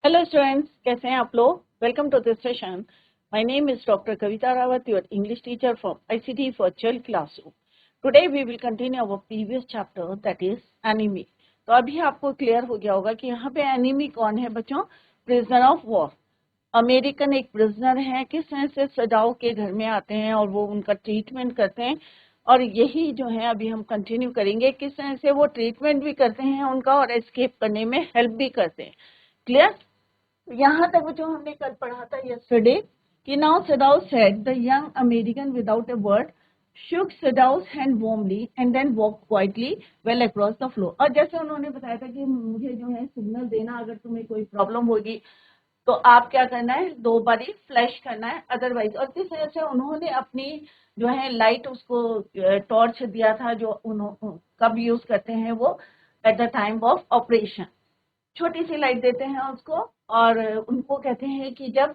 Hello students, कैसे हैं आप लोग? Welcome to this session. My name is Dr. Kavita Rawat, your English teacher from ICT for Child Classroom. Today we will continue our previous chapter, that is anime. तो अभी आपको clear हो गया होगा कि यहाँ पे एनिमी कौन है बच्चों? Prisoner of war. अमेरिकन एक प्रिजनर है, किस तरह से सजाओ के घर में आते हैं और वो उनका ट्रीटमेंट करते हैं, और यही जो है अभी हम कंटिन्यू करेंगे, किस तरह से वो ट्रीटमेंट भी करते हैं उनका और एस्केप करने में हेल्प भी करते हैं। क्लियर? यहाँ तक जो हमने कल पढ़ा था यस्टरडे कि now सदाउ said the young American without a word shook Sadow's hand warmly and then walked quietly well across the floor। और जैसे उन्होंने बताया था कि मुझे जो है सिग्नल देना अगर तुम्हें कोई प्रॉब्लम होगी तो आप क्या करना है, 2 बारी फ्लैश करना है, अदरवाइज। और किस तरह से उन्होंने अपनी जो है लाइट उसको टॉर्च दिया था, जो कब यूज करते हैं वो at the time of operation. छोटी सी लाइट देते हैं उसको, और उनको कहते हैं कि जब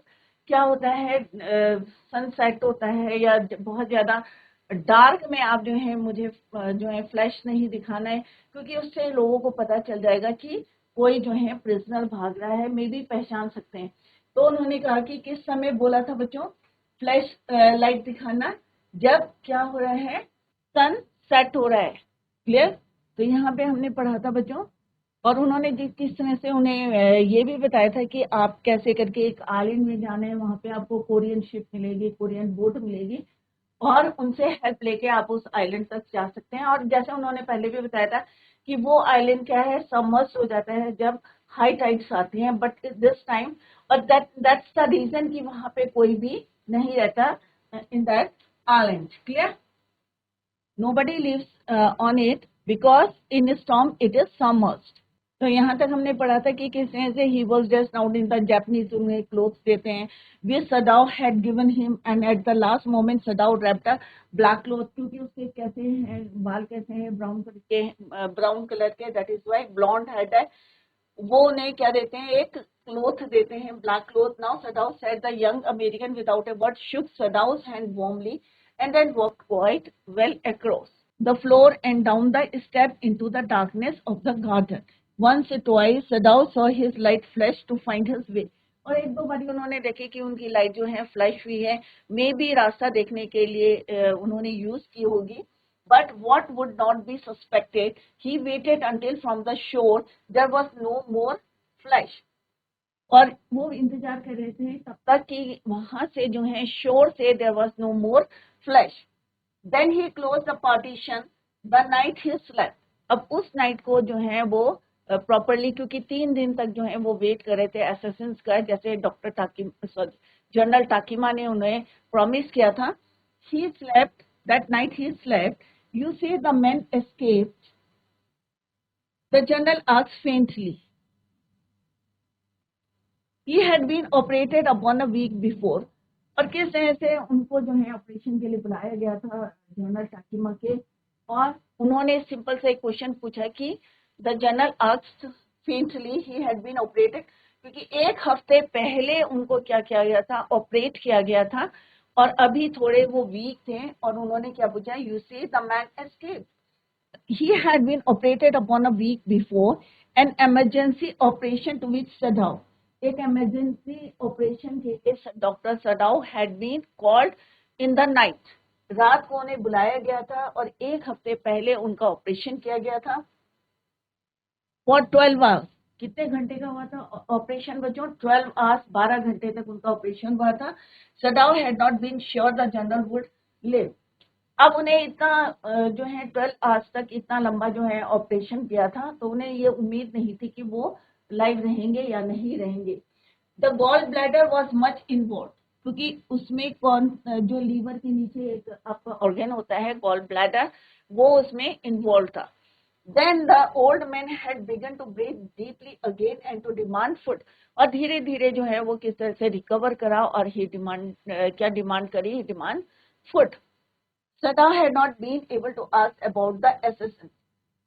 क्या होता है, सनसेट होता है या बहुत ज्यादा डार्क में आप जो है मुझे जो है फ्लैश नहीं दिखाना है, क्योंकि उससे लोगों को पता चल जाएगा कि कोई जो है प्रिजनर भाग रहा है, मे भी पहचान सकते हैं। तो उन्होंने कहा कि किस समय बोला था बच्चों, फ्लैश लाइट दिखाना जब क्या हो रहा है, सन सेट हो रहा है। क्लियर? तो यहाँ पे हमने पढ़ा था बच्चों, और उन्होंने किस तरह से उन्हें ये भी बताया था कि आप कैसे करके एक आइलैंड में जाना है, वहां पे आपको कोरियन शिप मिलेगी, कोरियन बोट मिलेगी, और उनसे हेल्प लेके आप उस आइलैंड तक जा सकते हैं। और जैसे उन्होंने पहले भी बताया था कि वो आइलैंड क्या है, सबमर्ज हो जाता है जब हाई टाइड्स आती हैं, बट दिस टाइम, और दैट्स द रीजन कि वहां पे कोई भी नहीं रहता in that island. Clear? nobody lives on it because in a storm it is submerged। तो यहाँ तक हमने पढ़ा था कि किस तरह से he was dressed out in the Japanese, उन्हें क्लोथ्स देते हैं, which Sadao had given him, and at the last moment Sadao wrapped a black cloth, क्योंकि उसके कैसे हैं बाल, कैसे हैं ब्राउन करके, ब्राउन कलर के, that is why blond head है, वो उन्हें क्या देते हैं, एक क्लोथ देते हैं, black cloth. Now सदाउ said the young American without a word shook Sadao's hand warmly and then walked quite well across the floor and down the step into the darkness of the garden। Once or twice Sadao saw his light flash to find his way। और एक दो बारी उन्होंने देखे कि उनकी light जो है फ्लैश हुई है, मे बी रास्ता देखने के लिए उन्होंने यूज की होगी। But what would not be suspected, he waited until from the shore there was no more flash। और वो इंतजार कर रहे थे तब तक कि वहां से जो है शोर से there was no more flash। Then he closed the partition the night he slept। अब उस नाइट को जो है वो प्रॉपरली, क्योंकि 3 दिन तक जो है वो वेट कर रहे थे असैसिन्स का, जैसे डॉक्टर जनरल टाकिमा ने उन्हें प्रॉमिस किया था। he slept that night he slept, you say the men escaped, the general asked faintly। he had been operated upon a week before। और किस तरह से उनको जो है ऑपरेशन के लिए बुलाया गया था जनरल टाकिमा के, और उन्होंने सिंपल से एक क्वेश्चन पूछा कि the general asked faintly he had been operated, क्योंकि 1 हफ्ते पहले उनको क्या किया गया था, ऑपरेट किया गया था, और अभी थोड़े वो वीक थे, और उन्होंने क्या पूछा, यू से the man escape. he had been operated upon a week before, an emergency operation to which Sadao, एक emergency operation के लिए doctor Sadao had been called in the night, रात को उन्हें बुलाया गया था और 1 हफ्ते पहले उनका ऑपरेशन किया गया था। for 12 hours, कितने घंटे का हुआ था ऑपरेशन बच्चों? 12 hours, 12 घंटे तक उनका ऑपरेशन हुआ था। सदाओ had not been sure the general would live। अब उन्हें इतना जो है 12 आवर्स तक इतना लंबा जो है ऑपरेशन किया था, तो उन्हें ये उम्मीद नहीं थी कि वो लाइव रहेंगे या नहीं रहेंगे। The gall bladder was much involve, क्योंकि उसमें कौन जो लीवर के नीचे एक आपका ऑर्गन होता है गॉल ब्लैडर, वो उसमें इन्वॉल्व था। Then the old man had begun to breathe deeply again and to demand food। और धीरे धीरे जो है वो किस तरह से रिकवर करा, और ही डिमांड क्या डिमांड करी, demand food. Sadao had not been able to ask about the assassins,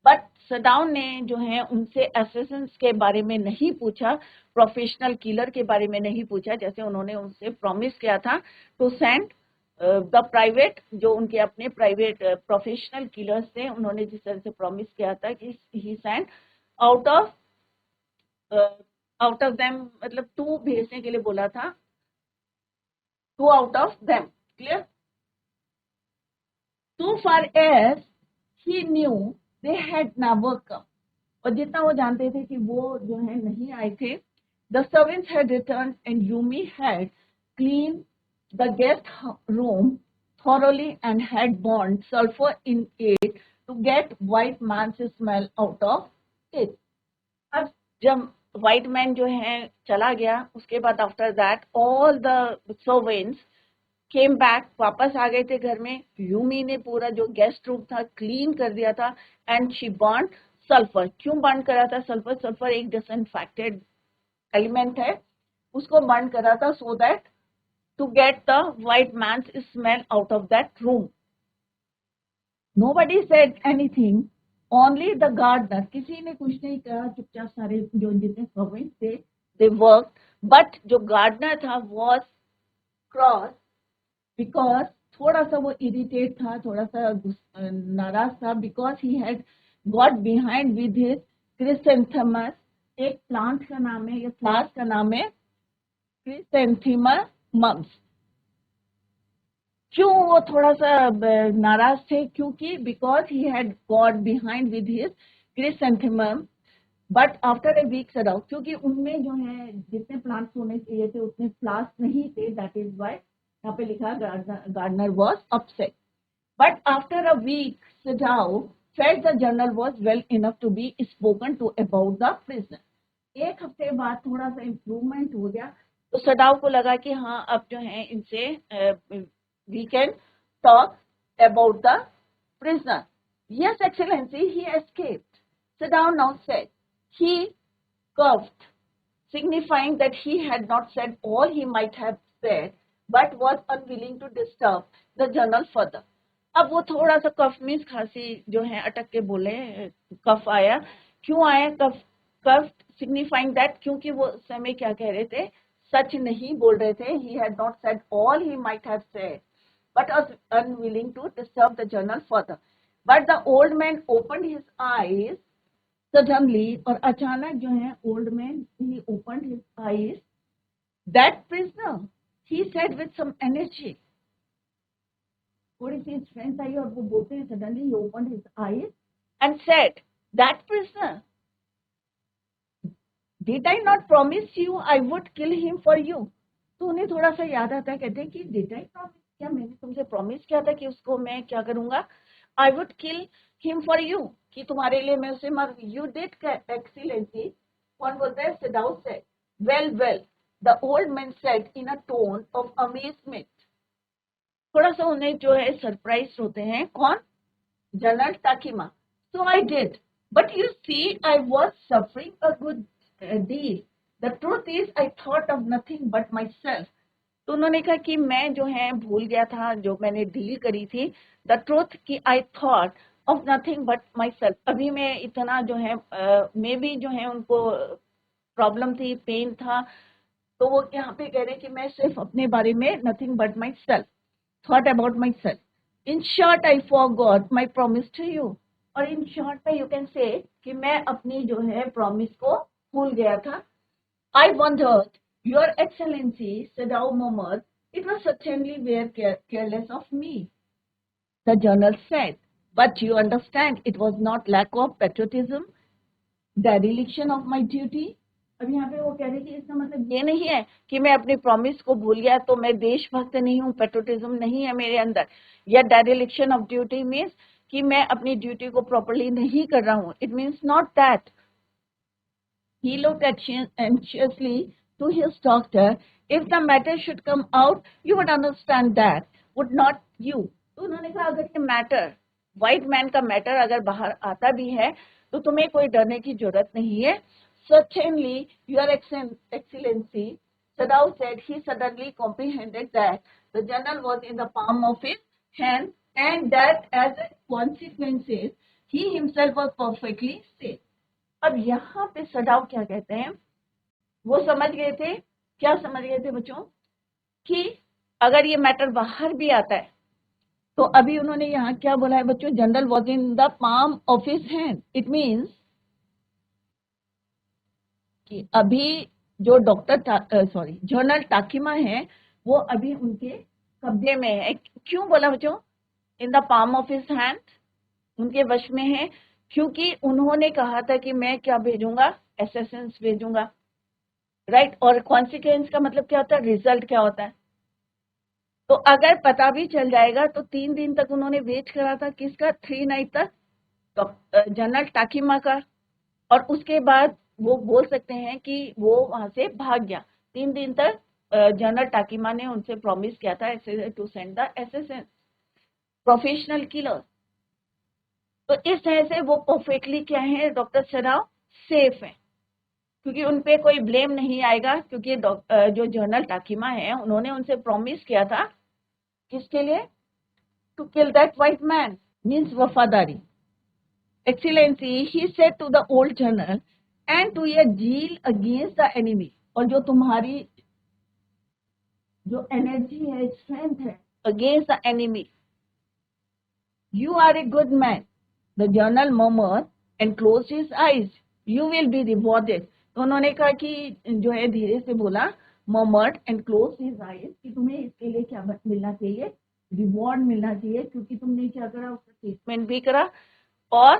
but Sadao ने जो है उनसे assassins के बारे में नहीं पूछा, प्रोफेशनल किलर के बारे में नहीं पूछा, जैसे उन्होंने उनसे प्रॉमिस किया था टू सेंड द प्राइवेट, जो उनके अपने प्राइवेट प्रोफेशनल किलर्स थे, उन्होंने जिस तरह से प्रॉमिस किया था कि he send out of out of them मतलब 2 भेजने के लिए बोला था, 2 out of them, clear. So far as he knew they had never come, और जितना वो जानते थे कि वो जो है नहीं आए थे, the servants had returned and Yumi had cleaned the guest room thoroughly and had burned sulfur in it to get white man's smell out of it. अब जब white man जो है चला गया, उसके बाद after that all the servants came back, वापस आ गए थे घर में। यूमी ने पूरा जो गेस्ट रूम था क्लीन कर दिया था एंड शी बर्न सल्फर। क्यों बर्न करा था सल्फर? सल्फर एक डिसइंफेक्टेड एलिमेंट है, उसको बर्न करा था so that to get the white man's smell out of that room. Nobody said anything, only the gardener, किसी ने कुछ नहीं कहा, चुपचाप सारे जो जितने सर्वेंट्स थे दे वर्क, बट जो गार्डनर था वॉज क्रॉस बिकॉज थोड़ा सा वो इरिटेट था, थोड़ा सा नाराज था, because he had got behind with his chrysanthemums, एक प्लांट का नाम है या फ्लावर्स का नाम है क्रिसेंथेमम्स। क्यों वो थोड़ा सा नाराज थे? क्योंकि because he had got behind with his chrysanthemum, but after a week Sadao, क्योंकि उनमें जो है जितने प्लांट्स होने चाहिए थे उतने फ्लावर्स नहीं थे, दैट इज वाई यहाँ पे लिखा gardener was upset. But after a week Sadao felt the general was well enough to be spoken to about the prisoner. एक हफ्ते बाद थोड़ा सा इम्प्रूवमेंट हो गया, तो सडाउ को लगा कि हाँ अब जो है इनसे we can talk about the prisoner. Yes, Excellency, he escaped. Sadao now said. He coughed, signifying that he had not said all he might have said, but was unwilling to disturb the journal further. अब वो थोड़ा सा कफ means खांसी जो है अटक के बोले, कफ आया। क्यों आया कफ? कफ सिग्निफाइंग दैट, क्योंकि वो उस समय क्या कह रहे थे, सच नहीं बोल रहे थे। He had not said all he might have said but was unwilling to disturb the journal further. But the old man opened his eyes suddenly, और अचानक जो है old man he opened his eyes. That prisoner, he said with some energy. थोड़ी सी strength आई और वो बोलते हैं suddenly he opened his eyes and said, that prisoner, did I not promise you I would kill him for you? तो उन्हें थोड़ा सा याद आता है, कहते हैं कि did I promise, क्या मैंने तुमसे प्रॉमिस किया था कि उसको मैं क्या करूंगा? I would kill him for you, कि तुम्हारे लिए मैं उसे मार। You did, Excellency. कौन बोलता है? Sadao said. Well, well, the old man said in a tone of amazement. थोड़ा सा उन्हें जो है सरप्राइज होते हैं। कौन? General ताकिमा. So I did, but you see, I was suffering a good deal. The truth is, I thought of nothing but myself. तो उन्होंने कहा कि मैं जो है भूल गया था जो मैंने डील करी थी। द ट्रूथ कि I thought of nothing but my self. अभी मैं इतना जो है मे भी जो है उनको प्रॉब्लम थी, पेन था, तो वो यहाँ पे कह रहे हैं कि मैं सिर्फ अपने बारे में, nothing but myself, thought about myself. In short I forgot my promise to you, और इन शॉर्ट में यू कैन से कि मैं अपनी जो है प्रॉमिस को भूल गया था। I wondered, Your Excellency, Sadao murmured, it was certainly very careless of me. The journal said, but you understand, it was not lack of patriotism, dereliction of my duty. अब यहाँ पे वो कह रहे कि इसका मतलब ये नहीं है कि मैं अपनी प्रॉमिस को भूल गया तो मैं देशभक्त नहीं हूँ, पेट्रोटिज्म नहीं है मेरे अंदर, या डेरिलिक्शन ऑफ ड्यूटी मीन्स कि मैं अपनी ड्यूटी को प्रॉपरली नहीं कर रहा हूँ। It means not that. He looked anxiously to his doctor. If the matter should come out, you would understand that, would not you? तो उन्होंने कहा अगर ये मैटर, व्हाइट मैन का मैटर अगर बाहर आता भी है तो तुम्हें कोई डरने की जरूरत नहीं है। Certainly, Your Excellency, Sadao said. He suddenly comprehended that the journal was in the palm of his hand and that as a consequence, he himself was perfectly safe. अब यहाँ पे सडाव क्या कहते हैं, वो समझ गए थे। क्या समझ गए थे बच्चों? कि अगर ये मैटर बाहर भी आता है तो अभी उन्होंने यहाँ क्या बोला है बच्चों? General was in the palm of his hand. It means कि अभी जो जर्नल टाकिमा है वो अभी उनके कब्जे में है। क्यों बोला बच्चों? In the palm of his hand, उनके वश में है, क्योंकि उन्होंने कहा था कि मैं क्या भेजूंगा, एसेसेंस भेजूंगा, राइट। और कॉन्सिक्वेंस का मतलब क्या होता है, रिजल्ट क्या होता है। तो अगर पता भी चल जाएगा तो 3 दिन तक उन्होंने वेट करा था, किसका? 3 नाइट तक जनरल टाकिमा का। और उसके बाद वो बोल सकते हैं कि वो वहां से भाग गया। 3 दिन तक जनरल टाकिमा ने उनसे प्रॉमिस किया था to send the assassins, professional killer. तो इस तरह से वो परफेक्टली क्या है डॉक्टर सराव, सेफ है, क्योंकि उनपे कोई ब्लेम नहीं आएगा, क्योंकि जो जनरल टाकिमा है उन्होंने उनसे प्रॉमिस किया था, किसके लिए? To kill that white man, means वफादारी। Excellency, he said to the old general, and to a zeal against the enemy, और जो तुम्हारी जो एनर्जी है, स्ट्रेंथ है against the enemy, you are a good man. The general murmured and closed his eyes. You will be rewarded. तो उन्होंने कहा कि जो है धीरे से बोला, murmured and closed his eyes, कि तुम्हें इसके लिए क्या मिलना चाहिए, रिवॉर्ड मिलना चाहिए, क्योंकि तुमने क्या करा, उसका ट्रीटमेंट भी करा और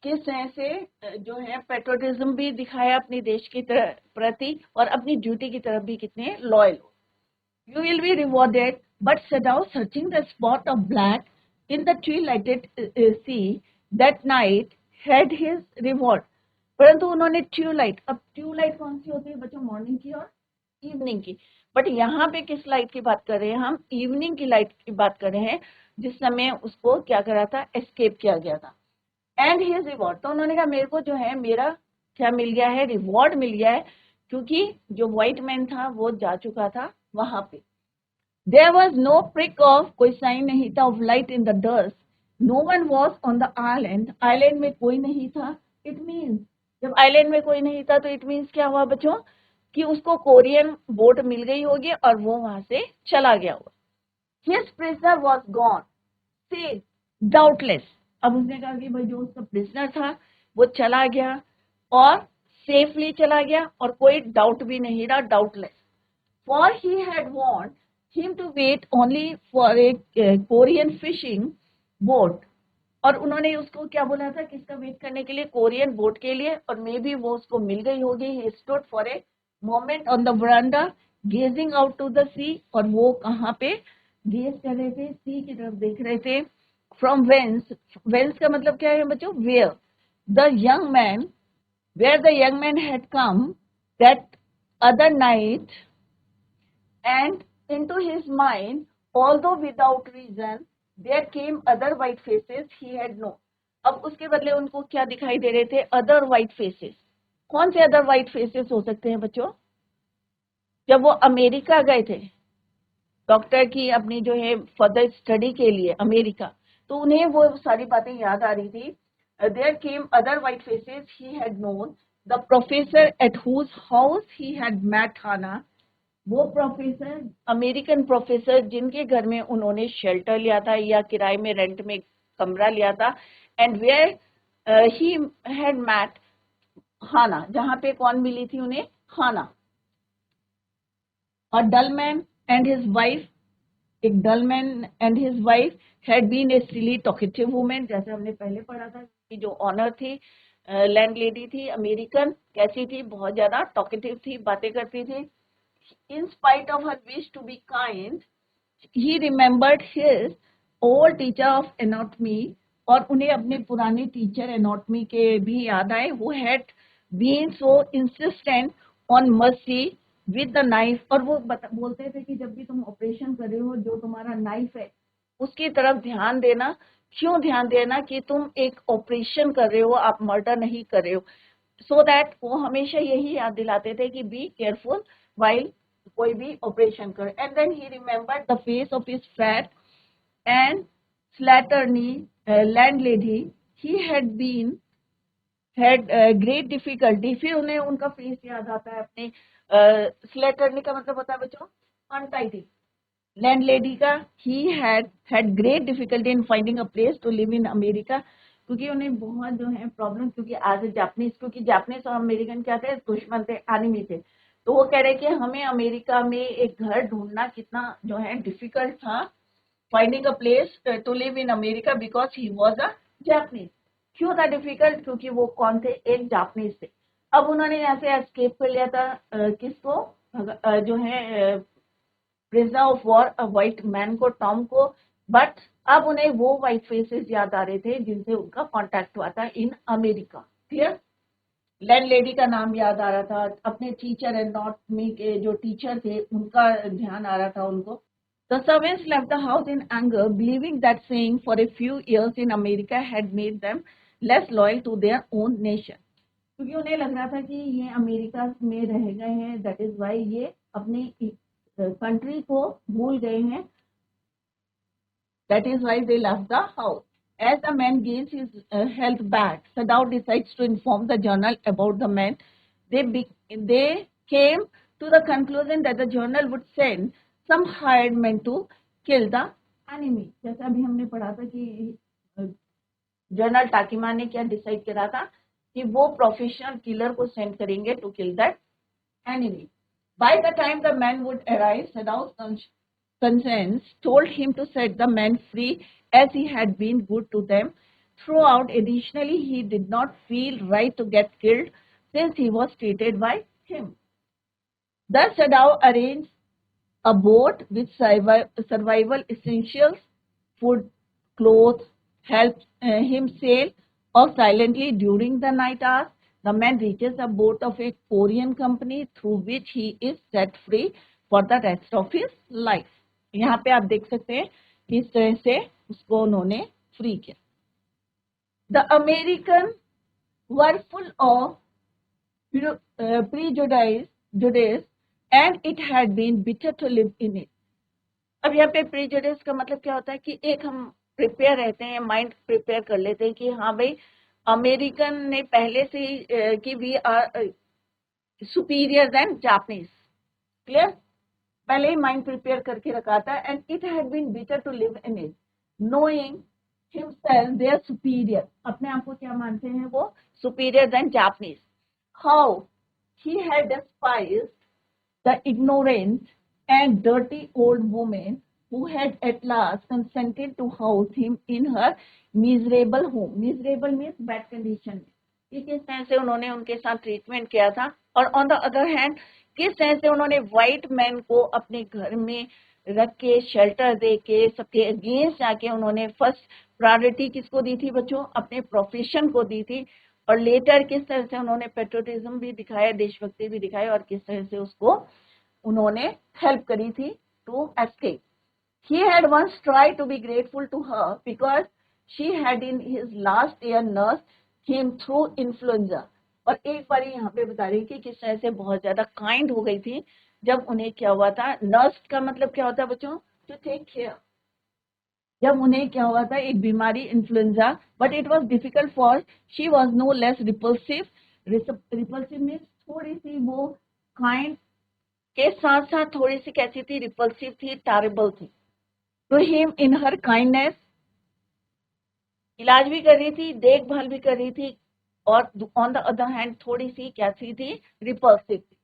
किस तरह से जो है पेट्रोटिज्म भी दिखाया अपने देश की प्रति, और अपनी ड्यूटी की तरफ भी कितने लॉयल हो। You will be rewarded, but Sadao, searching the spot of black in the tree-lighted sea that night, had his reward. परंतु उन्होंने ट्यूबलाइट, अब ट्यूबलाइट कौन सी होती है बच्चों? मॉर्निंग की और इवनिंग की। बट यहाँ पे किस लाइट की बात कर रहे हैं हम? इवनिंग की लाइट की बात कर रहे हैं, जिस समय उसको क्या करा था, एस्केप किया गया था। एंड हिज रिवॉर्ड, तो उन्होंने कहा मेरे को जो है मेरा क्या मिल गया है, रिवॉर्ड मिल गया है, क्योंकि जो व्हाइट मैन था वो जा चुका था वहां पे। There was no prick of, कोई साइन नहीं था, of light in the dust. No one was on the island. Island में कोई नहीं था. It means, जब island में कोई नहीं था तो it means क्या हुआ बच्चों, कि उसको कोरियन बोट मिल गई होगी और वो वहां से चला गया होगा। His prisoner was gone. Say, doubtless. अब उसने कहा कि भाई जो उसका प्रिजनर था वो चला गया और सेफली चला गया, और कोई डाउट भी नहीं रहा, doubtless. For he had warned him to wait only for a Korean fishing boat. और उन्होंने उसको क्या बोला था, किसका वेट करने के लिए? कोरियन बोट के लिए। और मे बी वो उसको मिल गई होगी। He stood for a moment on the veranda gazing out to the sea. और वो कहाँ पे गेज कर रहे थे? सी की तरफ देख रहे थे। From whence, whence का मतलब क्या है बच्चों? Where the young man, where the young man had come that other night, and into his mind, although without reason, there came other white faces he had known. अब उसके बदले उनको क्या दिखाई दे रहे थे? Other white faces. कौन से अदर व्हाइट फेसेस हो सकते हैं बच्चों? जब वो अमेरिका गए थे डॉक्टर की अपनी जो है फर्दर स्टडी के लिए अमेरिका, तो उन्हें वो सारी बातें याद आ रही थी। There came other white faces he had known, the professor at whose house he had met Hana, वो प्रोफेसर, अमेरिकन प्रोफेसर जिनके घर में उन्होंने शेल्टर लिया था या किराए में रेंट में कमरा लिया था, and where he had met Hana, जहां पे कौन मिली थी उन्हें? हाना। और डलमैन एंड हिज वाइफ, एक dull man and his wife had been a silly talkative women, जैसे हमने पहले पढ़ा था कि जो ऑनर थी, लैंड लेडी थी अमेरिकन, कैसी थी? बहुत ज्यादा टॉकेटिव थी, बातें करती थी। In spite of her wish to be kind, he remembered his old teacher of anatomy, और उन्हें अपने पुराने टीचर एनाटॉमी के भी याद आए। वो had been so insistent on mercy with the knife, और वो बोलते थे कि जब भी तुम ऑपरेशन कर रहे हो, जो तुम्हारा नाइफ है उसकी तरफ ध्यान देना। क्यों ध्यान देना? कि तुम एक ऑपरेशन कर रहे हो, आप मर्डर नहीं कर रहे हो। सो दैट वो हमेशा यही याद दिलाते थे कि बी केयरफुल वाइल कोई भी ऑपरेशन कर। And then he remembered the face of his fat and slatternly landlady, he had great difficulty. फिर उन्हें उनका फेस याद आता है अपने, स्लैटरनी का मतलब होता है बच्चों अनटाइडी, लैंडलेडी का। He had great difficulty in finding a place to live in America, क्योंकि उन्हें बहुत जो है प्रॉब्लम, क्योंकि एज ए जापानीज, क्योंकि जापानीज और अमेरिकन क्या थे, दुश्मन थे, एनिमी थे। तो वो कह रहे कि हमें अमेरिका में एक घर ढूंढना कितना जो है डिफिकल्ट था, finding a place to live in America because he was a Japanese. क्यों था डिफिकल्ट? क्योंकि वो कौन थे, एक जापानीज थे। अब उन्होंने यहाँ से एस्केप कर लिया था किसको, जो है prisoner of war white man को, टॉम को। बट अब उन्हें वो व्हाइट फेसेस याद आ रहे थे जिनसे उनका कांटेक्ट हुआ था in America. Clear? Land lady का नाम याद आ रहा था, अपने टीचर एंड नॉट मी के जो टीचर थे उनका ध्यान आ रहा था उनको। The servants left the house in anger, believing that staying for a few years in America had made them less loyal to their own nation. क्योंकि उन्हें लग रहा था कि ये अमेरिका में रह गए हैं, दैट इज वाई ये अपनी कंट्री को भूल गए हैं, that is why they left the house. As the man gains his health back, Sadao decides to inform the journal about the man. They came to the conclusion that the journal would send some hired men to kill the enemy. जैसा अभी हमने पढ़ा था कि general टाकिमा ने क्या decide करा था कि वो प्रोफेशनल किलर को सेंड करेंगे to kill that enemy. By the time the man would arrive, Sadao's conscience told him to set the man free as he had been good to them throughout. Additionally, he did not feel right to get killed since he was treated by him. Thus, Sadao arranged a boat with survival essentials, food, clothes, helped him sail off silently during the night hours. The man reaches a boat of a Korean company through which he is set free for the rest of his life. यहाँ पे आप देख सकते हैं किस तरह से उसको उन्होंने फ्री किया. The American were full of prejudice and it had been bitter to live in it. अब यहाँ पे प्रीजुडिस का मतलब क्या होता है कि एक हम प्रिपेयर रहते हैं, माइंड प्रिपेयर कर लेते हैं कि हाँ भाई अमेरिकन ने पहले से ही कि we are superior than Japanese. Clear? पहले ही माइंड प्रिपेयर करके रखा था. And it had been bitter to live in it knowing himself they are superior. अपने आप को क्या मानते हैं वो? Superior than Japanese. How he had despised the ignorant and dirty old woman who had at last consented to house him in her miserable home. Miserable means bad condition. किस तरह से उन्होंने उनके साथ ट्रीटमेंट किया था. और ऑन द अदर हैंड किस तरह से उन्होंने व्हाइट मैन को अपने घर में रख के शेल्टर दे के सबके अगेंस्ट जाके उन्होंने फर्स्ट प्रायोरिटी किसको दी थी बच्चों? अपने प्रोफेशन को दी थी. और लेटर किस तरह से उन्होंने पेट्रोटिज्म भी दिखाया, देशभक्ति भी दिखाई, और किस तरह से उसको उन्होंने हेल्प करी थी to escape. He had once tried to be grateful to her because she had in his last year nursed him through influenza. और एक बार यहाँ पे बता रही कि किस तरह से बहुत ज्यादा काइंड हो गई थी जब उन्हें क्या हुआ था. नर्स का मतलब क्या होता है बच्चों? To take care. जब उन्हें क्या हुआ था, एक बीमारी influenza. But it was difficult for she was no less repulsive. Repulsive means थोड़ी सी वो काइंड के साथ साथ थोड़ी सी कैसी थी? रिपल्सिव थी, टेरेबल थी. To him in her kindness, इलाज भी कर रही थी, देखभाल भी कर रही थी, और ऑन द अदर हैंड थोड़ी सी कैसी थी? रिपल्सिव थी.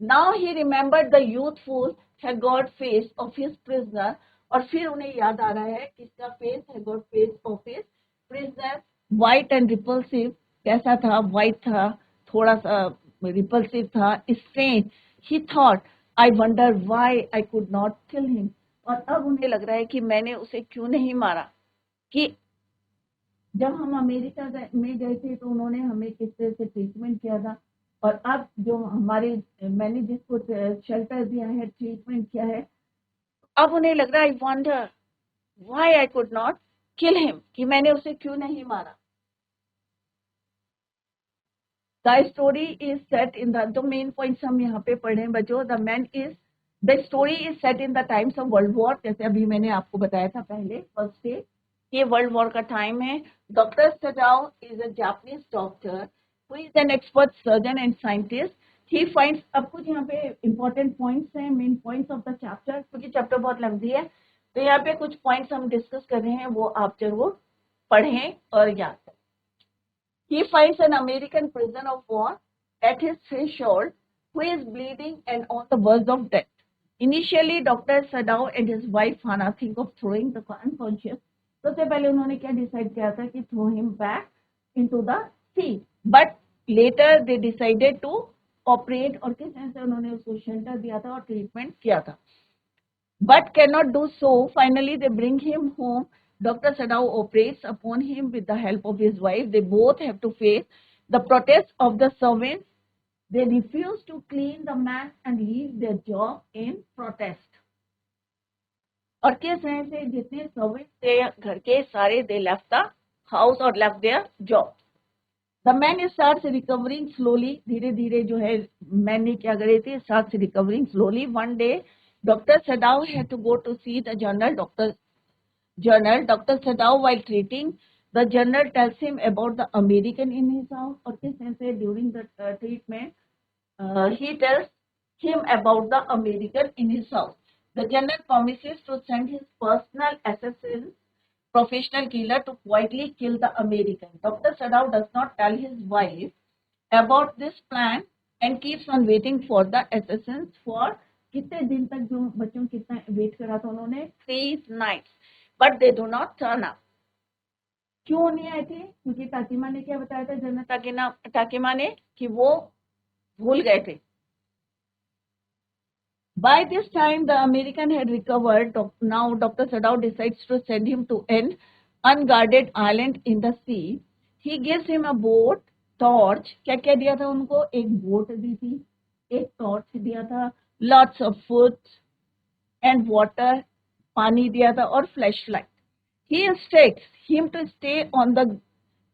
Now he remembered the youthful haggard face of his prisoner. और फिर उन्हें याद आ रहा है किसका face? Haggard face of his prisoner. White and repulsive. कैसा था? व्हाइट था, थोड़ा सा रिपल्सिव था, strange. He thought, I wonder why I could not kill him. और अब उन्हें लग रहा है कि मैंने उसे क्यों नहीं मारा. कि जब हम अमेरिका में गए थे तो उन्होंने हमें किस तरह से ट्रीटमेंट किया था, और अब जो हमारे मैंने जिसको शेल्टर दिया है, ट्रीटमेंट किया है, अब उन्हें लग रहा है I wonder why I could not kill him, कि मैंने उसे क्यों नहीं मारा. The story is set in the main points हम यहाँ पे पढ़े बच्चों. The story is set in the times of World War. जैसे अभी मैंने आपको बताया था पहले फर्स्ट डे, ये वर्ल्ड वॉर का टाइम है. डॉक्टर सजाओ is a Japanese doctor who is an expert surgeon and scientist. He finds, अब कुछ यहाँ पे important points हैं, main points of the chapter, क्योंकि चैप्टर बहुत लंबी है तो यहाँ पे कुछ points हम डिस्कस कर रहे हैं, वो आप जरूर पढ़ें और याद करें. He finds an American prisoner of war at his threshold who is bleeding and on the verge of death. Initially, Dr. Sadao and his wife Hana think of throwing the unconscious. सबसे पहले उन्होंने क्या decide किया था कि throw him back into the sea. But later they decided to operate और किस तरह से उन्होंने उसको शेल्टर दिया था और ट्रीटमेंट किया था. But cannot do so. Finally, they bring him home. Dr. Sadao operates upon him with the help of his wife. They both have to face the protests of the servants. They refuse to clean the man and leave their job in protest. और किस तरह से जितने servants थे घर के सारे they left the house or left their job. The man starts recovering slowly. धीरे धीरे जो है मैन ने क्या करे थे starts recovering slowly. One day Dr. Sadao had to go to see the general. Dr. Sadao, while treating, the general tells him about the American in his house. और किस तरह से during the treatment, he tells him about the American in his house. The general promises to send his personal assassin, professional killer, to quietly kill the American. Dr. Sadao does not tell his wife about this plan and keeps on waiting for the assassins for कितने दिन तक जो बच्चों कितना wait करा था उन्होंने 3 nights, but they do not turn up. क्यों नहीं आए थे? क्योंकि ताकिमा ने क्या बताया था जनरल ताकिमा ने कि वो भूल गए थे. By this time, the American had recovered. Now, Dr. Sadao decides to send him to an unguarded island in the sea. He gives him a boat, torch. क्या क्या दिया था उनको? एक बोट दी थी, एक टॉर्च दिया था, lots of food and water, पानी दिया था और flashlight. He instructs him to stay on the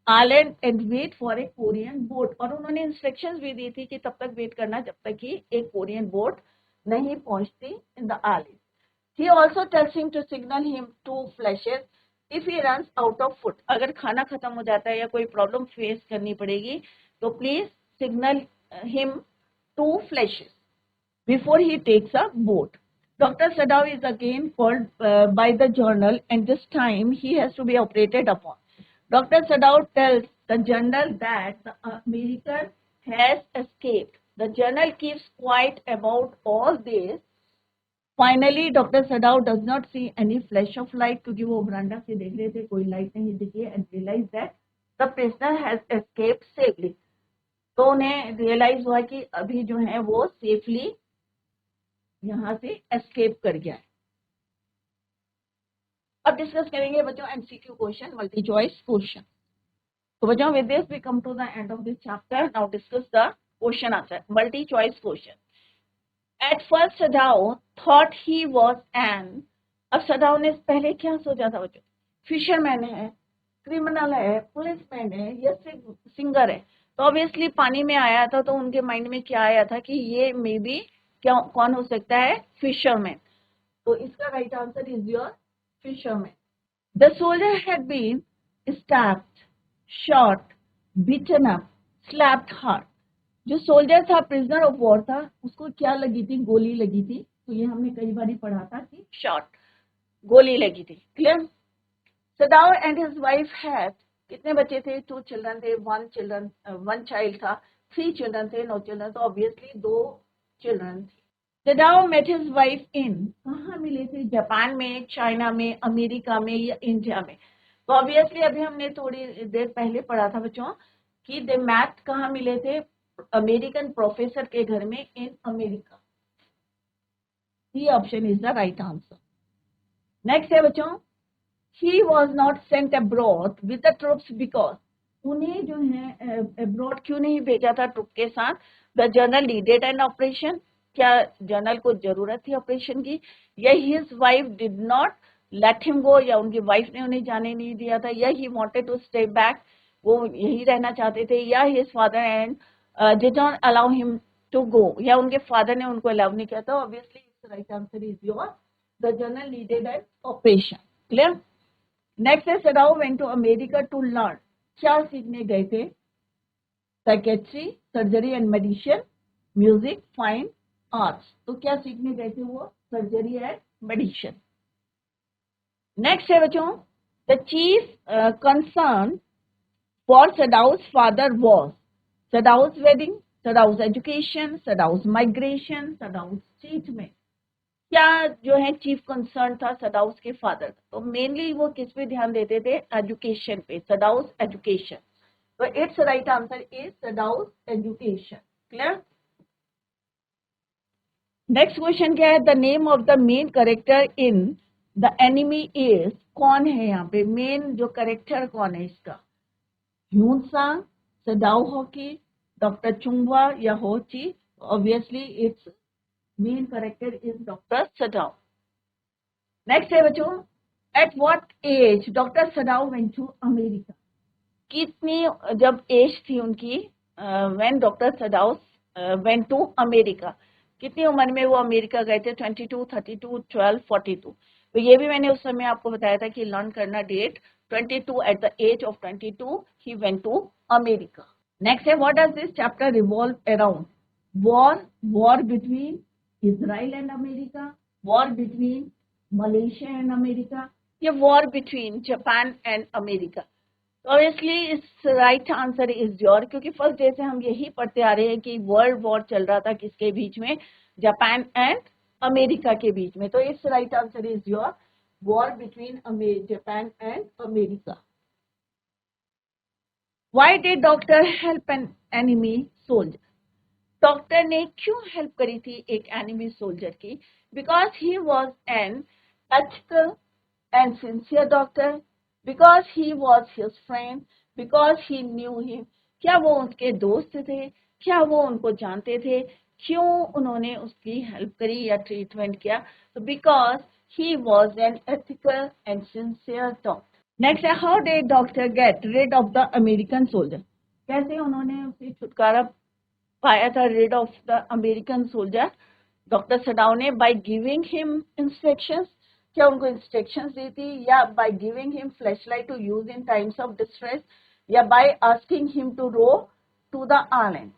island and wait for a Korean boat. और उन्होंने instructions भी दी थी कि तब तक वेट करना जब तक कि एक कोरियन बोट नहीं पहुंचती in the island. He also tells him to signal him 2 flashes if he runs out of food. अगर खाना खत्म हो जाता है या कोई प्रॉब्लम फेस करनी पड़ेगी तो please signal him 2 flashes before he takes a boat. Dr. Sadao is again called by the journal, and this time he has to be operated upon. Dr. Sadao tells the journal that the American has escaped. The journal keeps quiet about all this. Finally, Dr. Sadao does not see any flash of light क्योंकि वो बरामदा से देख रहे थे कोई light नहीं दिखी and realize that the prisoner has escaped safely. तो उन्हें रियलाइज हुआ कि अभी जो है वो सेफली यहाँ से एस्केप कर गया है. अब डिस्कस करेंगे बच्चों MCQ question, multi choice question. तो बच्चों with this we come to the end of this chapter. Now discuss the question answer. Multi choice question. At first Sadao thought he was an. अब सदाओ ने पहले क्या सोचा था बच्चों? फिशरमैन है, क्रिमिनल है, पुलिसमैन है या सिंगर है. तो ऑब्वियसली पानी में आया था तो उनके माइंड में क्या आया था कि ये मे बी क्या कौन हो सकता है? फिशरमैन. तो इसका right answer is your fisherman. The soldier had been stabbed, shot, beaten up, slapped hard. जो सोल्जर था, प्रिजनर ऑफ वॉर था, उसको क्या लगी थी? गोली लगी थी. तो ये हमने कई बार पढ़ा था कि शॉट, गोली लगी थी. Clear? Sadao and his wife had, कितने बच्चे थे? 2 चिल्ड्रन थे, 1 चाइल्ड था, 3 चिल्ड्रन थे, नो चिल्ड्रन. तो ऑब्वियसली 2 चिल्ड्रन थे. सदाओ मेट हिज वाइफ इन, कहाँ मिले थे? जापान में, चाइना में, अमेरिका में या इंडिया में. तो ऑब्वियसली अभी हमने थोड़ी देर पहले पढ़ा था बच्चों कि दे मैट कहाँ मिले थे? अमेरिकन प्रोफेसर के घर में in America. C option is the right answer. Next है बच्चों, he was not sent abroad with the troops because, उन्हें जो है अब्रॉड क्यों नहीं भेजा था ट्रुप के साथ? The general needed an operation, क्या जनरल को जरूरत थी ऑपरेशन की? या his wife did not let him go, या उनकी वाइफ ने उन्हें जाने नहीं दिया था? या he wanted to stay back, वो यही रहना चाहते थे? या his father and did not allow him to go, या उनके फादर ने उनको अलाउ नहीं किया था? Obviously its right answer is yours. The general needed an operation. Clear? Next is Sadao went to America to learn. क्या सीखने गए थे? Psychiatry, surgery and medicine, music, fine arts. तो क्या सीखने गए थे वो? Surgery and medicine. नेक्स्ट है बच्चों, the chief concern for Sadau's father was Sadau's wedding, Sadau's education, Sadau's migration, Sadau's treatment. क्या जो है चीफ कंसर्न था सदाउस के फादर का, तो मेनली वो किस पे ध्यान देते थे, एजुकेशन पे, सदाउस एजुकेशन. तो it's right answer is Sadao's education. Clear. Next question क्या है, the name of the main character in the enemy is. कौन है यहाँ पे मेन जो कैरेक्टर कौन है इसका, ह्यूनसा, सदाउ हॉकी, डॉक्टर चुंगवा या होची. Obviously it's main character is doctor Sadao. Next है बच्चों, at what age doctor Sadao went to America. कितनी जब एज थी उनकी when doctor Sadao went to America, कितनी उम्र में वो अमेरिका गए थे, 22, 32, 12, 42. तो ये भी मैंने उस समय आपको बताया था कि लर्न करना date. 22, at the age of 22 he went to America. Next है, what does this chapter revolve around. War between Israel and America, war between Malaysia and America, या war between Japan and America. तो obviously इस right answer is your, क्योंकि first day से हम यही पढ़ते आ रहे हैं कि वर्ल्ड वॉर चल रहा था किसके बीच में, जापान एंड अमेरिका के बीच में. तो इस right answer is your war between Japan and America. Why did doctor help an enemy soldier. Doctor ने क्यों हेल्प करी थी एक एनिमी सोल्जर की, because he was an ethical and sincere doctor, because he was his friend, because he knew him. क्या वो उनके दोस्त थे, क्या वो उनको जानते थे, क्यों उन्होंने उसकी हेल्प करी या ट्रीटमेंट किया, तो because he was an ethical and sincere doctor. Next है, how did doctor get rid of the American soldier. कैसे उन्होंने उससे छुटकारा पाया था, rid of the American soldier, doctor Sadao ने, by giving him instructions. क्या उनको इंस्ट्रक्शंस दी थी, या by giving him flashlight to use in times of distress, या by asking him to row to the island.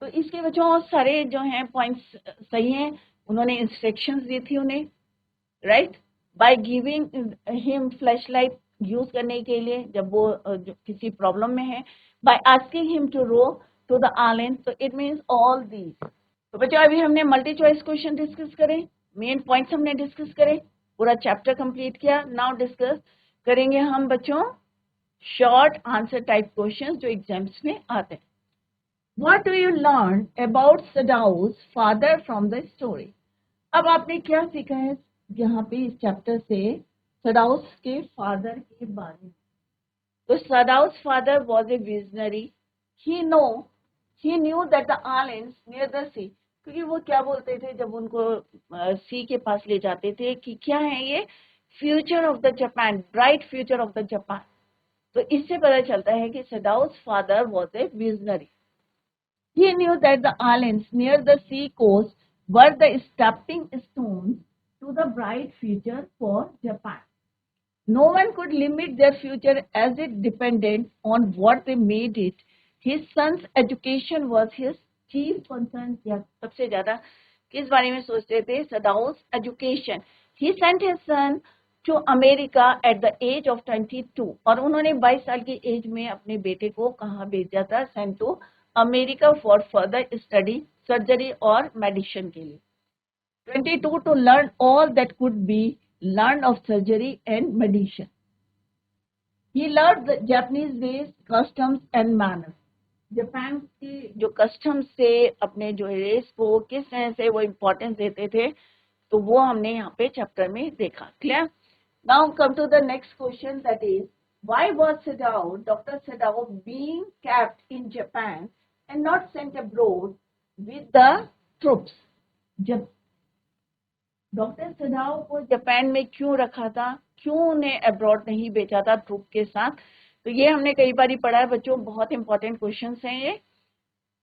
तो इसके बच्चों सारे जो हैं पॉइंट्स सही हैं. उन्होंने इंस्ट्रक्शंस दी थी उन्हें, right, by giving him flashlight use करने के लिए जब वो किसी प्रॉब्लम में है, by asking him to row to the island. So it means all these. तो बच्चों अभी हमने मल्टी चॉइस क्वेश्चन डिस्कस करें, मेन पॉइंट्स हमने डिस्कस करें, पूरा चैप्टर कंप्लीट किया. नाउ डिस्कस करेंगे हम बच्चों शॉर्ट आंसर टाइप क्वेश्चंस जो एग्जाम्स में आते हैं. What do you learn about Sadau's father from the story? अब आपने क्या सीखा है यहाँ पे इस चैप्टर से सदाउस के फादर के बारे में. तो Sadao's father was a visionary. He knew that the islands near the sea, क्योंकि वो क्या बोलते थे जब उनको सी के पास ले जाते थे कि क्या है ये, future of the Japan, bright future of the Japan. तो इससे पता चलता है कि Sadao's father was a visionary. He knew that the islands near the sea coast were the stepping stones to the bright future for Japan. No one could limit their future as it depended on what they made it. His son's education was his chief concern. या सबसे ज्यादा किस बारे में सोचते थे, सदाउस education. He sent his son to America at the age of 22. और उन्होंने 22 साल की एज में अपने बेटे को कहाँ भेजा था, sent to America for further study, surgery और मेडिसिन के लिए. 22 to learn all that could be learned of surgery and medicine. He learned the Japanese ways, customs and manners. Japan की जो कस्टम्स से अपने जो रेस को किस तरह से वो इम्पोर्टेंस देते थे, तो वो हमने यहाँ पे चैप्टर में देखा. Clear. Now come to the next question, that is why was Sadao, doctor Sadao being kept in Japan and not sent abroad with the troops. जब डॉक्टर सदाउ को जापान में क्यों रखा था, क्यों उन्हें अब्रॉड नहीं भेजा था ट्रूप के साथ, तो ये हमने कई बार पढ़ा है बच्चों, बहुत इंपॉर्टेंट क्वेश्चंस हैं ये.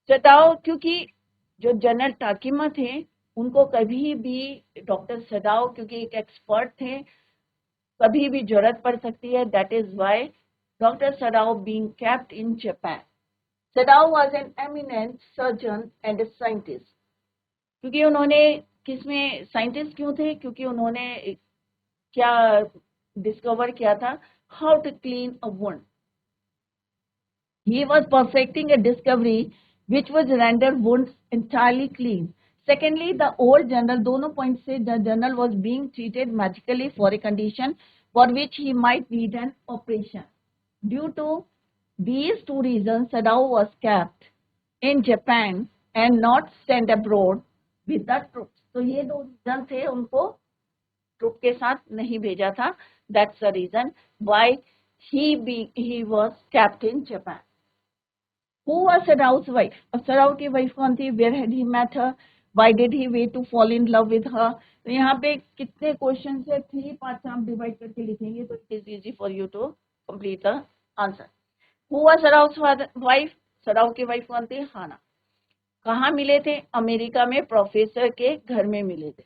सदाउ, क्योंकि जो जनरल टाकिमा थे उनको कभी भी डॉक्टर सदाउ, क्योंकि एक एक्सपर्ट थे, कभी भी जरूरत पड़ सकती है. That is why doctor Sadao being kept in Japan. सदाउ was an eminent surgeon and scientist. क्योंकि उन्होंने किसमें साइंटिस्ट क्यों थे, क्योंकि उन्होंने क्या डिस्कवर किया था, how to clean a wound. He was perfecting a discovery which was render wounds entirely clean. Secondly, the old general, दोनों point से the general was being treated magically for a condition for which he might need an operation. Due to these two reasons, Sadao was kept in Japan and not sent abroad with the troops. तो ये दो reason थे, उनको troupe के साथ नहीं भेजा था. That's the reason why he was kept in Japan. Who was Sadao's wife? अब सदाओ की वाइफ कौन थी? Where had he met her? Why did he wait to fall in love with her? तो यहाँ पे कितने क्वेश्चन है? 3 पार्ट्स में आप डिवाइड करके लिखेंगे तो it is easy for you to complete the answer. Who was Sadao's wife? Sadao की वाइफ कौन थी? हाना. कहाँ मिले थे? अमेरिका में प्रोफेसर के घर में मिले थे.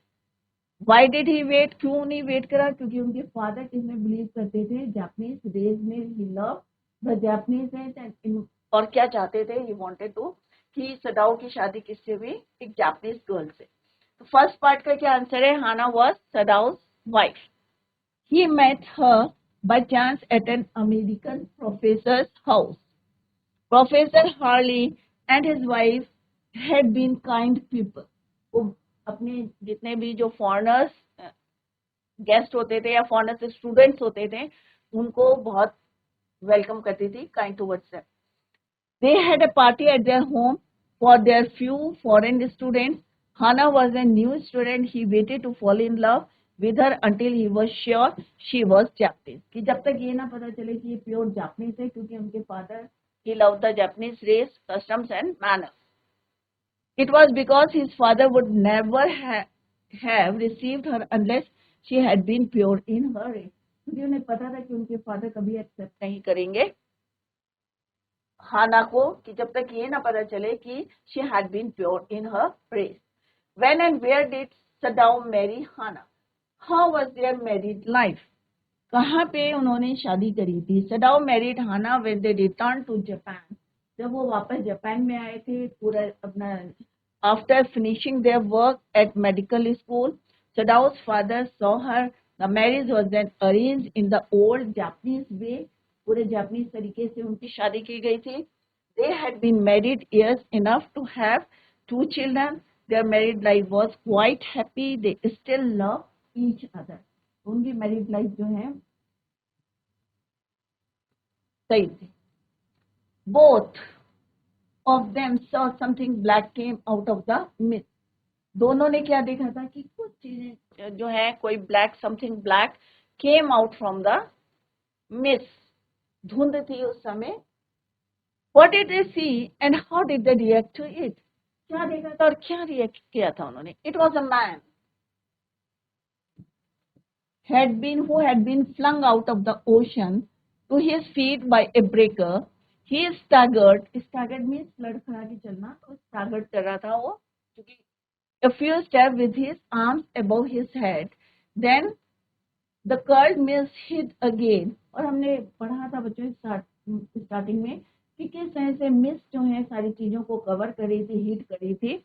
Why did he wait? क्यों नहीं वेट करा? क्योंकि उनके फादर इसमें बिलीव करते थे जापानीज रेस में. ही लव द जापानीज और क्या चाहते थे? ही वांटेड टू कि सदाओ की शादी किससे हुई? एक जापानीज गर्ल से. तो फर्स्ट पार्ट का क्या आंसर है? Hana was Sadao's wife. He met her by chance at an American professor's house. Professor Harley and his wife had been kind people. वो अपने जितने भी जो फॉरेनर्स गेस्ट होते थे या फॉरेनर्स स्टूडेंट्स होते थे उनको बहुत वेलकम करती थी, kind towards them. They had a party at their home for their few foreign students. Hana was a new student. He waited to fall in love with her until he was sure she was Japanese. कि जब तक ये ना पता चले कि ये pure Japanese है, क्योंकि उनके father he loved the Japanese race, customs and manners. It was because his father would never have received her unless she had been pure in her race. क्योंकि उन्हें पता था कि उनके फादर कभी एक्सेप्ट नहीं करेंगे हाना को कि जब तक ये ना पता चले कि she had been pure in her race. When and where did Sadao marry Hana? How was their married life? कहाँ पे उन्होंने शादी करी थी? Sadao married Hana when they returned to Japan. जब वो वापस जापान में आए थे पूरा अपना after finishing their work at medical school, Sadao's father saw her. The marriage was then arranged in the old Japanese way. पूरे जापानीज तरीके से उनकी शादी की गई थी. They had been married years enough to have 2 children. Their married life was quite happy. They still love each other. उनकी married life जो है सही थी. Both of them saw something black came out of the mist. दोनों ने क्या देखा था कि कुछ चीजें जो है कोई black something black came out from the mist. धुंध थी उस समय. What did they see and how did they react to it? क्या देखा था और क्या रिएक्ट किया था उन्होंने? It was a man who had been flung out of the ocean to his feet by a breaker. He staggered. Staggered means लड़खड़ा के चलना. तो staggered कर रहा था वो क्योंकि a few steps with his arms above his head. Then the curled mist hid again. और हमने पढ़ा था बच्चों स्टार्टिंग में कि किस तरह से मिस्ट जो है सारी चीजों को कवर कर रही थी, हीट कर रही थी.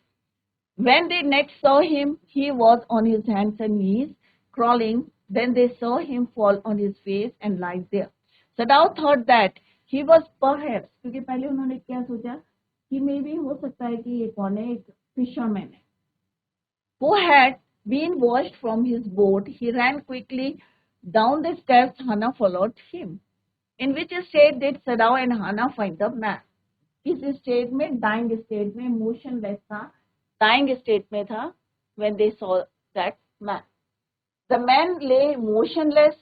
When they next saw him, he was on his hands and knees, crawling. Then they saw him fall on his face and lie there. Sadao thought that he was perhaps, क्योंकि पहले उन्होंने क्या सोचा कि मे भी हो सकता है कि ये कौन है, एक फिशरमैन है, who had been washed from his boat. He ran quickly down the steps. Hana followed him. In which state did Sadao and Hana find the man? किस स्टेट में? डाइंग स्टेट में, मोशनलेस था, dying state में था. when they saw that man, the man lay motionless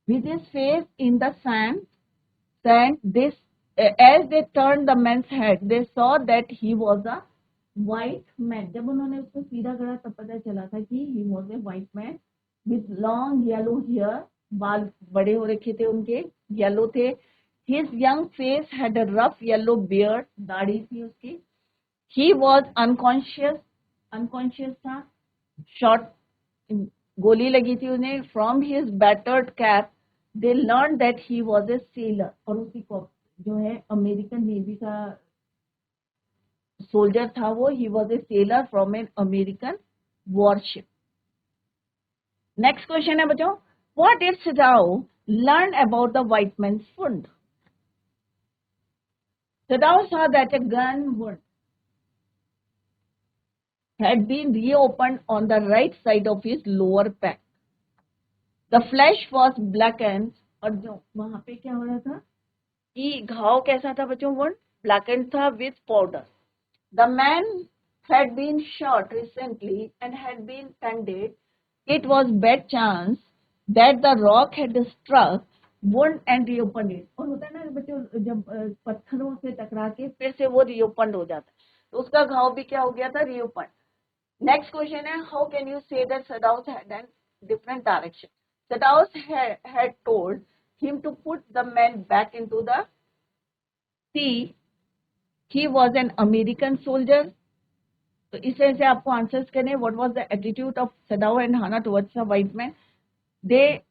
with his face in the sand. This as they turned the man's head, they saw that he was a white man. जब उन्होंने उसको सीधा करा तब पता चला था कि he was a white man with long yellow hair. बाल बड़े हो रखे थे उनके, येलो थे. His young face had a rough yellow beard. दाढ़ी थी उसकी. He was unconscious था, shot, गोली लगी थी उन्हें. From his battered cap, they learned that he was a sailor. और उसी को जो है अमेरिकन नेवी का सोल्जर था वो. He was a sailor from an American warship. Next question है बच्चों. What did Sadao learn about the white man's fund? Sadao saw that a gun wound had been reopened on the right side of his lower back. The flesh was blackened, और जो वहां पे क्या हो रहा था कि घाव कैसा था बच्चों, वुंड blackened था with powder. The man had been shot recently and had been tended. It was bad chance that the rock had struck wound and reopened it. और होता है ना बच्चों, जब पत्थरों से टकरा के फिर से वो reopened हो जाता है, तो उसका घाव भी क्या हो गया था, reopened. Next question है, how can you say that Sadaus had a different direction? Sadaus had told him to put the man back into the sea. He was an American soldier. तो इस तरह से आपको आंसर्स करने, what was the attitude of Sadao and Hana towards the white man. They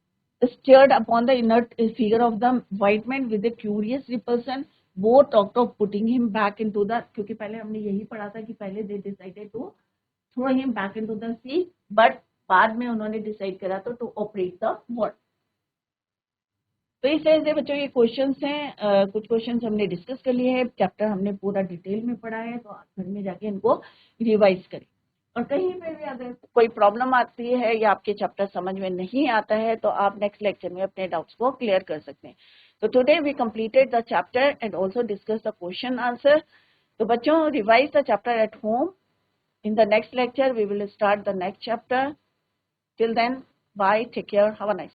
stared upon the inert figure of the white man with a curious repulsion. वो talked of putting him back into the, क्योंकि पहले हमने यही पढ़ा था कि पहले they decided to throw him back into the sea, but बाद में उन्होंने डिसाइड करा तो टू ऑपरेट द वॉर. तो इस तरह से बच्चों ये क्वेश्चंस हैं. कुछ क्वेश्चंस हमने डिस्कस कर लिए हैं, चैप्टर हमने पूरा डिटेल में पढ़ा है, तो आप घर में जाके इनको रिवाइज करें. और कहीं पे भी अगर कोई प्रॉब्लम आती है या आपके चैप्टर समझ में नहीं आता है तो आप नेक्स्ट लेक्चर में अपने डाउट्स को क्लियर कर सकते हैं. तो today we completed the chapter and also discuss the question answer. तो बच्चों revise the chapter at home. In the next lecture, we will start the next chapter. Till then, bye, take care, have a nice day.